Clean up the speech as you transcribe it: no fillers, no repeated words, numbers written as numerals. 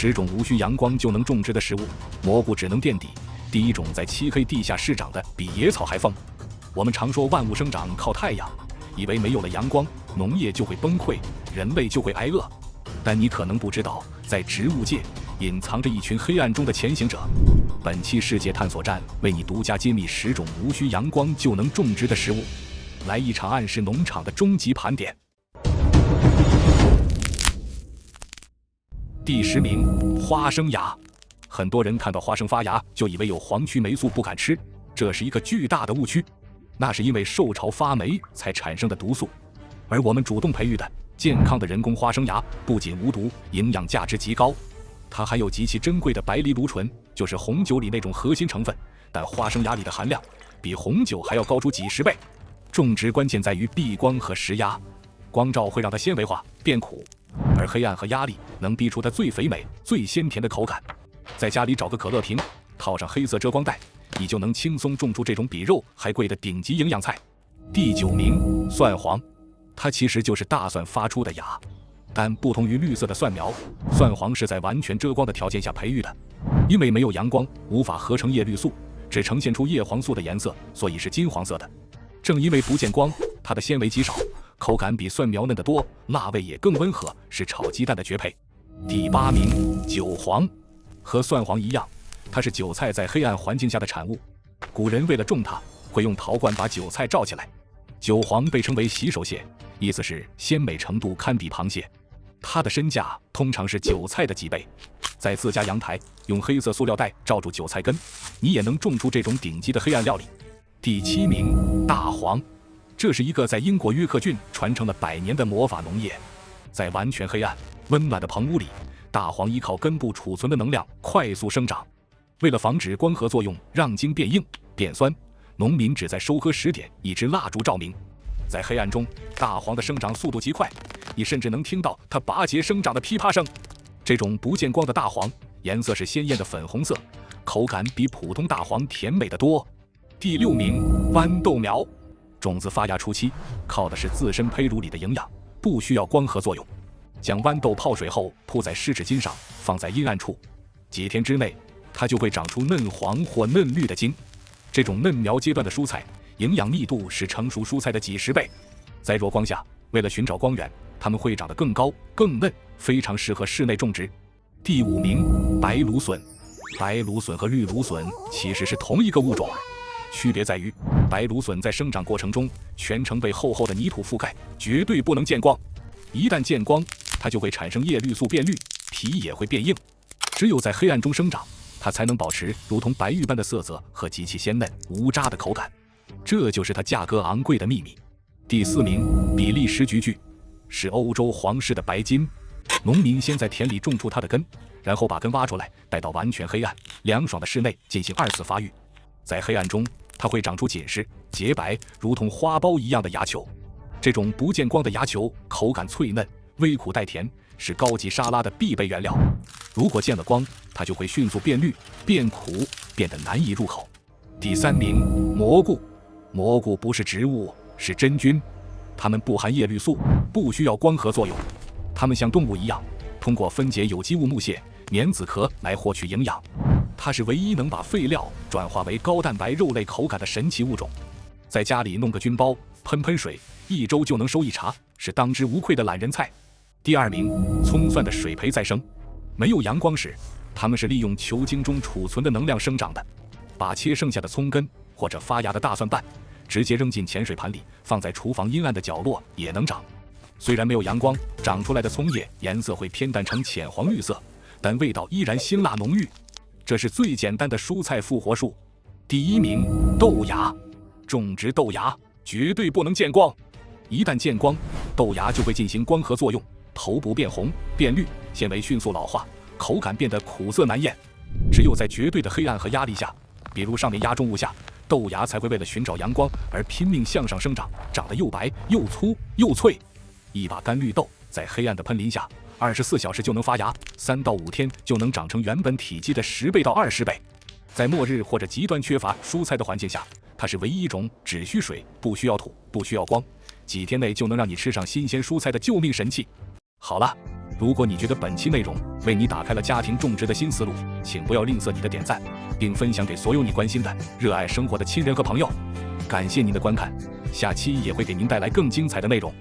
10种无需阳光就能种植的食物，蘑菇只能垫底。第一种在漆黑地下室长的比野草还疯。我们常说万物生长靠太阳，以为没有了阳光，农业就会崩溃，人类就会挨饿。但你可能不知道，在植物界隐藏着一群黑暗中的前行者。本期世界探索站为你独家揭秘10种无需阳光就能种植的食物，来一场暗示农场的终极盘点。第10名，花生芽。很多人看到花生发芽就以为有黄曲霉素不敢吃，这是一个巨大的误区。那是因为受潮发霉才产生的毒素，而我们主动培育的健康的人工花生芽不仅无毒，营养价值极高。它含有极其珍贵的白藜芦醇，就是红酒里那种核心成分，但花生芽里的含量比红酒还要高出几10倍。种植关键在于避光和施压，光照会让它纤维化变苦，而黑暗和压力能逼出它最肥美最鲜甜的口感。在家里找个可乐瓶，套上黑色遮光带，你就能轻松种出这种比肉还贵的顶级营养菜。第9名，蒜黄。它其实就是大蒜发出的芽，但不同于绿色的蒜苗，蒜黄是在完全遮光的条件下培育的。因为没有阳光，无法合成叶绿素，只呈现出叶黄素的颜色，所以是金黄色的。正因为不见光，它的纤维极少，口感比蒜苗嫩得多，辣味也更温和，是炒鸡蛋的绝配。第8名，韭黄。和蒜黄一样，它是韭菜在黑暗环境下的产物。古人为了种它，会用陶罐把韭菜罩起来。韭黄被称为洗手蟹，意思是鲜美程度堪比螃蟹。它的身价通常是韭菜的几倍。在自家阳台用黑色塑料袋罩住韭菜根，你也能种出这种顶级的黑暗料理。第7名，大黄。这是一个在英国约克郡传承了100年的魔法农业。在完全黑暗温暖的棚屋里，大黄依靠根部储存的能量快速生长。为了防止光合作用让茎变硬变酸，农民只在收割时点一支蜡烛照明。在黑暗中，大黄的生长速度极快，你甚至能听到它拔节生长的噼啪声。这种不见光的大黄颜色是鲜艳的粉红色，口感比普通大黄甜美得多。第6名，豌豆苗。种子发芽初期靠的是自身胚乳里的营养，不需要光合作用。将豌豆泡水后铺在湿纸巾上，放在阴暗处，几天之内它就会长出嫩黄或嫩绿的茎。这种嫩苗阶段的蔬菜营养密度是成熟蔬菜的几10倍。在弱光下，为了寻找光源，它们会长得更高更嫩，非常适合室内种植。第5名，白芦笋。白芦笋和绿芦笋其实是同一个物种，区别在于白芦笋在生长过程中全程被厚厚的泥土覆盖，绝对不能见光。一旦见光，它就会产生叶绿素变绿，皮也会变硬。只有在黑暗中生长，它才能保持如同白玉般的色泽和极其鲜嫩无渣的口感，这就是它价格昂贵的秘密。第4名，比利时菊苣。是欧洲皇室的白金。农民先在田里种出它的根，然后把根挖出来，带到完全黑暗凉爽的室内进行2次发育。在黑暗中，它会长出紧实洁白如同花苞一样的芽球。这种不见光的芽球口感脆嫩，微苦带甜，是高级沙拉的必备原料。如果见了光，它就会迅速变绿变苦，变得难以入口。第3名，蘑菇。蘑菇不是植物，是真菌。它们不含叶绿素，不需要光合作用。它们像动物一样，通过分解有机物木屑、棉籽壳来获取营养。它是唯一能把废料转化为高蛋白肉类口感的神奇物种。在家里弄个菌包，喷水，1周就能收一茬，是当之无愧的懒人菜。第2名，葱蒜的水培再生。没有阳光时，它们是利用球茎中储存的能量生长的。把切剩下的葱根或者发芽的大蒜瓣直接扔进浅水盘里，放在厨房阴暗的角落也能长。虽然没有阳光，长出来的葱叶颜色会偏淡成浅黄绿色，但味道依然辛辣浓郁。这是最简单的蔬菜复活术。第1名，豆芽。种植豆芽绝对不能见光，一旦见光，豆芽就会进行光合作用，头部变红变绿，纤维迅速老化，口感变得苦涩难咽。只有在绝对的黑暗和压力下，比如上面压重物下，豆芽才会为了寻找阳光而拼命向上生长，长得又白又粗又脆。一把干绿豆在黑暗的喷淋下24小时就能发芽，3到5天就能长成原本体积的10倍到20倍。在末日或者极端缺乏蔬菜的环境下，它是唯一一种只需水不需要土不需要光，几天内就能让你吃上新鲜蔬菜的救命神器。好了，如果你觉得本期内容为你打开了家庭种植的新思路，请不要吝啬你的点赞，并分享给所有你关心的、热爱生活的亲人和朋友。感谢您的观看，下期也会给您带来更精彩的内容。